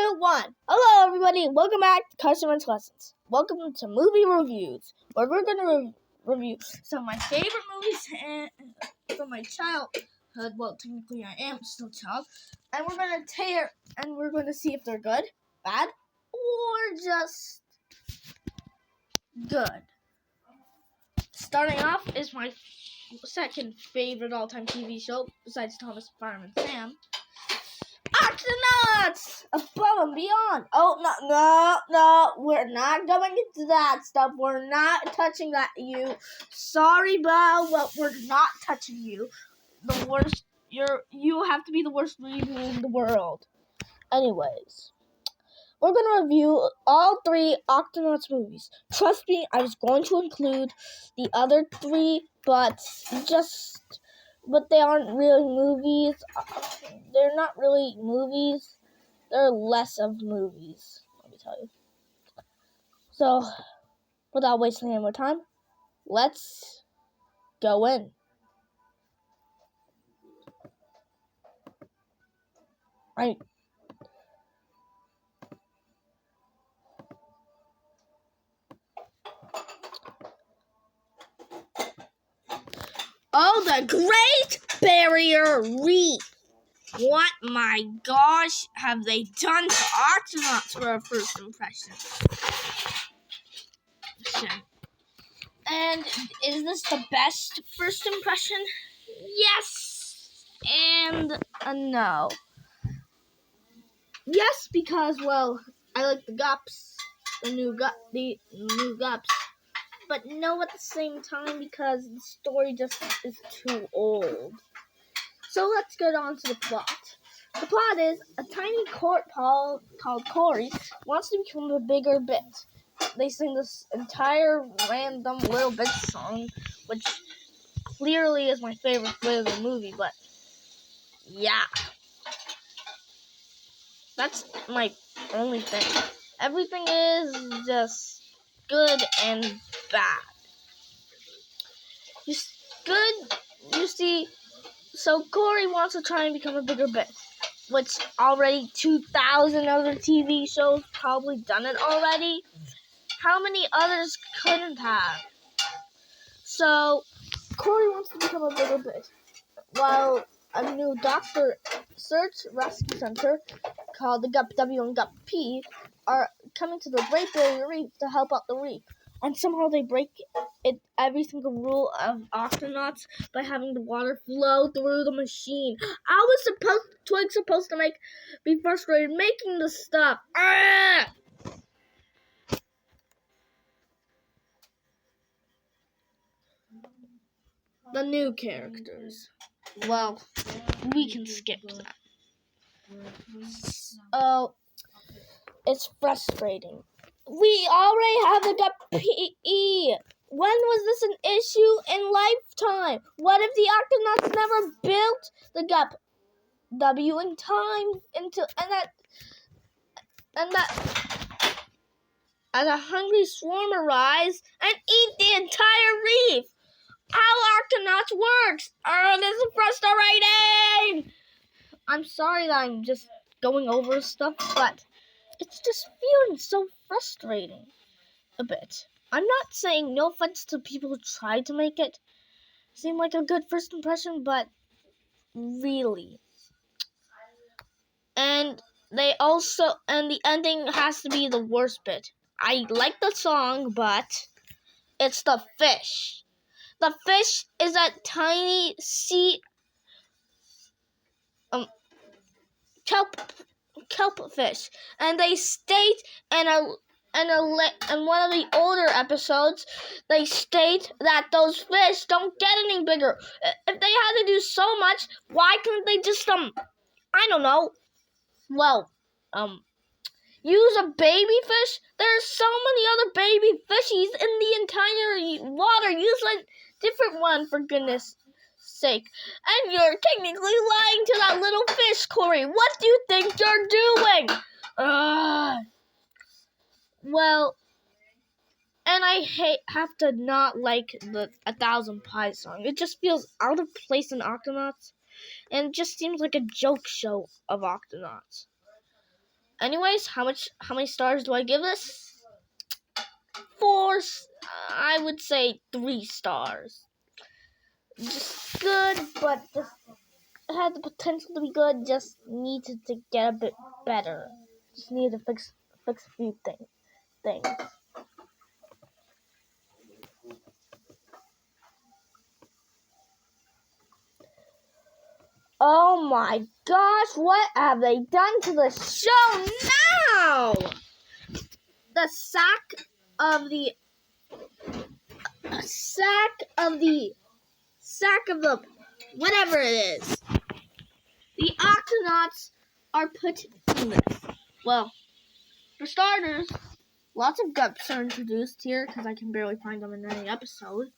Review1. Hello, everybody. Welcome back to Customer's Lessons. Welcome to Movie Reviews, where we're going to review some of my favorite movies from my childhood. Well, technically, I am still a child. And we're going to tear, and we're going to see if they're good, bad, or just good. Starting off is my second favorite all-time TV show, besides Thomas Fireman Sam. Octonauts! Above and beyond. Oh, no, we're not going into that stuff. We're not touching that, you. Sorry, Bo, but we're not touching you. The worst, you have to be the worst review in the world. Anyways, we're going to review all 3 Octonauts movies. Trust me, I was going to include the other 3, but they aren't really movies. They're not really movies. They're less of movies, let me tell you. So, without wasting any more time, let's go in. Oh, the Great Barrier Reef! What, my gosh, have they done to Octonauts for a first impression? And is this the best first impression? Yes and no. Yes, because, well, I like the gups, the new gups. But no at the same time because the story just is too old. So let's get on to the plot. The plot is a tiny court called Corey wants to become a bigger bit. They sing this entire random little bit song, which clearly is my favorite bit of the movie, but yeah. That's my only thing. Everything is just good and bad. You see, so Corey wants to try and become a bigger bit, which already 2,000 other TV shows probably done it already. How many others couldn't have? So, Corey wants to become a bigger bit, while a new doctor search rescue center called the GUP W and GUP P are coming to the Great Barrier Reef to help out the reef. And somehow they break every single rule of Octonauts by having the water flow through the machine. I was supposed to be frustrated making the stuff. Ah! The new characters. Well, we can skip that. Oh, it's frustrating. We already have the GUP PE. When was this an issue in lifetime? What if the Octonauts never built the GUP W in time and as a hungry swarm arrives and eat the entire reef? How Octonauts works? Oh, this is frustrating. I'm sorry that I'm just going over stuff, but it's just feeling so frustrating a bit. I'm not saying no offense to people who tried to make it seem like a good first impression, but really. And the ending has to be the worst bit. I like the song, but it's the fish. The fish is a tiny sea kelp fish, and they state in one of the older episodes, they state that those fish don't get any bigger. If they had to do so much, why couldn't they just I don't know, use a baby fish? There's so many other baby fishies in the entire water. Use a different one, for goodness sake. And you're technically lying to that little fish, Corey. What do you think you're doing? Well, and I have to not like the 1,000 Pies song. It just feels out of place in Octonauts, and it just seems like a joke show of Octonauts. Anyways, how many stars do I give this? 4. I would say 3 stars. Just good, but just had the potential to be good. Just needed to get a bit better. Just needed to fix a few things. Oh my gosh, what have they done to the show now? The sack of the whatever it is. The Octonauts are put in this. Well, for starters, lots of gups are introduced here because I can barely find them in any episode.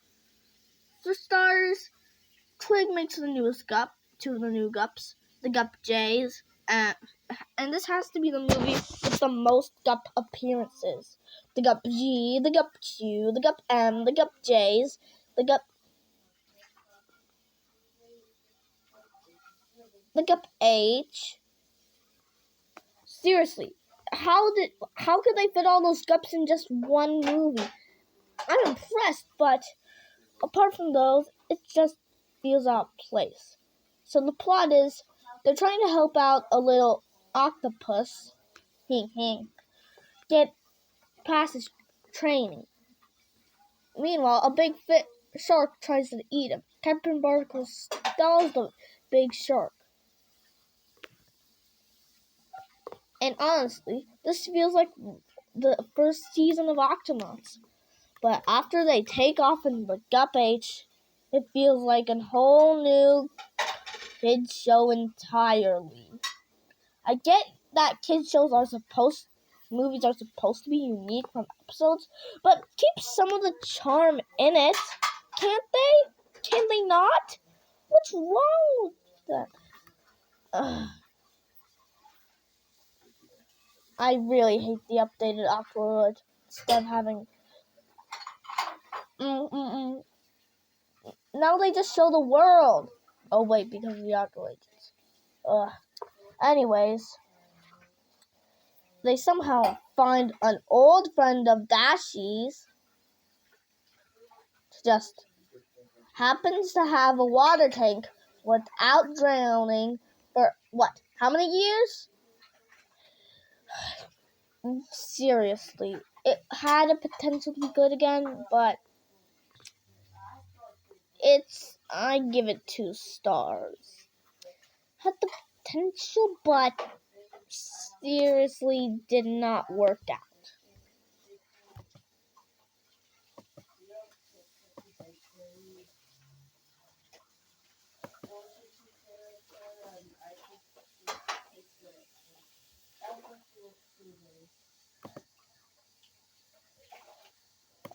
For starters, Twig makes the newest gup, 2 of the new gups, the Gup J's, and this has to be the movie with the most gup appearances. The Gup G, the Gup Q, the Gup M, the Gup J's, the Gup H. Seriously, how could they fit all those gups in just one movie? I'm impressed, but apart from those, it just feels out of place. So the plot is they're trying to help out a little octopus get past his training. Meanwhile, a big shark tries to eat him. Captain Barnacle stalls the big shark. And honestly, this feels like the first season of Octonauts. But after they take off in the Gup H, it feels like a whole new kids show entirely. I get that movies are supposed to be unique from episodes, but keep some of the charm in it, can't they? Can they not? What's wrong with that? I really hate the updated Aquawood instead of having. Now they just show the world. Oh wait, because of the Aqua Agents. Anyways, they somehow find an old friend of Dashi's. Just happens to have a water tank without drowning for what? How many years? Seriously, it had a potential to be good again, but I give it 2 stars. Had the potential, but seriously did not work out.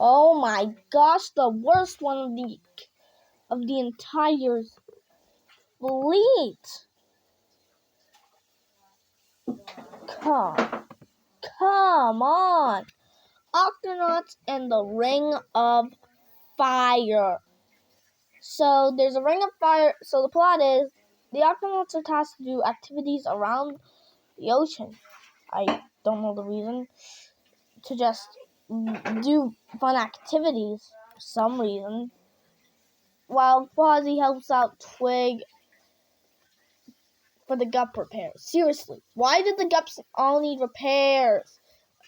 Oh my gosh, the worst one of the entire fleet. Come on. Octonauts and the Ring of Fire. So there's a Ring of Fire. So the plot is the Octonauts are tasked to do activities around the ocean. I don't know the reason. To just do fun activities for some reason. While Quasi helps out Twig for the gup repairs. Seriously, why did the gups all need repairs?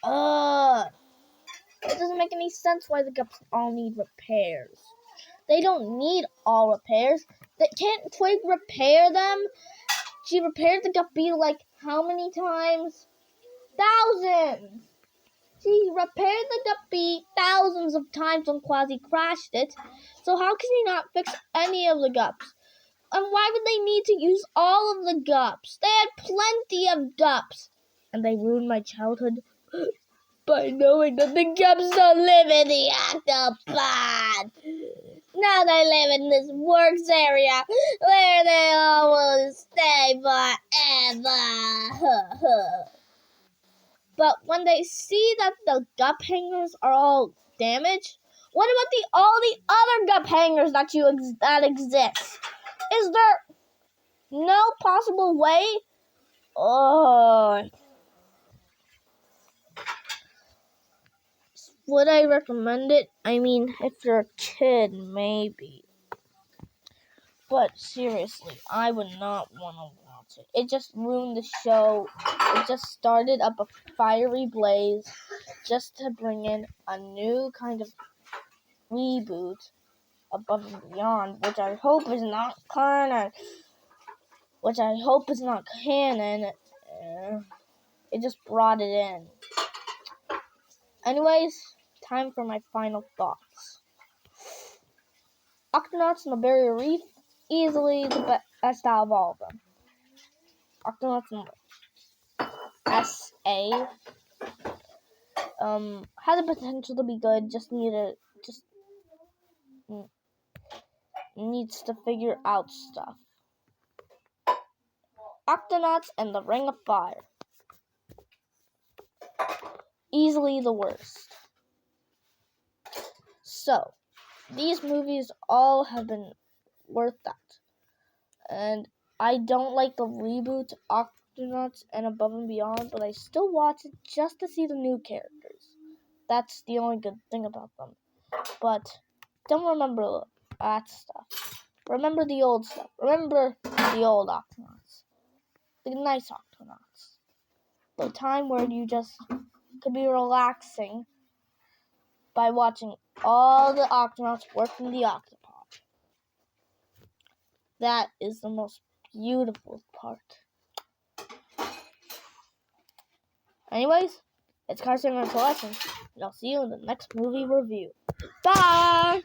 It doesn't make any sense why the gups all need repairs. They don't need all repairs. Can't Twig repair them? She repaired the gup beetle like how many times? Thousands! She repaired the gup beetle thousands of times when Quasi crashed it. So how can she not fix any of the gups? And why would they need to use all of the gups? They had plenty of gups. And they ruined my childhood by knowing that the gups don't live in the octopod. Now they live in this works area where they all will stay forever. But when they see that the gup hangers are all damaged, what about all the other gup hangers that exist? Is there no possible way? Would I recommend it? I mean, if you're a kid, maybe. But seriously, I would not want to watch it. It just ruined the show. It just started up a fiery blaze just to bring in a new kind of reboot, Above and Beyond, which I hope is not canon. It just brought it in. Anyways, time for my final thoughts. Octonauts and the Barrier Reef, easily the best out of all of them. Octonauts and SA had the potential to be good, needs to figure out stuff. Octonauts and the Ring of Fire, easily the worst. So, these movies all have been worth that. And I don't like the reboot Octonauts and Above and Beyond, but I still watch it just to see the new characters. That's the only good thing about them. But don't remember that stuff. Remember the old stuff. Remember the old Octonauts. The nice Octonauts. The time where you just could be relaxing by watching all the Octonauts work in the octopod. That is the most beautiful part. Anyways, it's Carson and Lesson, and I'll see you in the next movie review. Bye!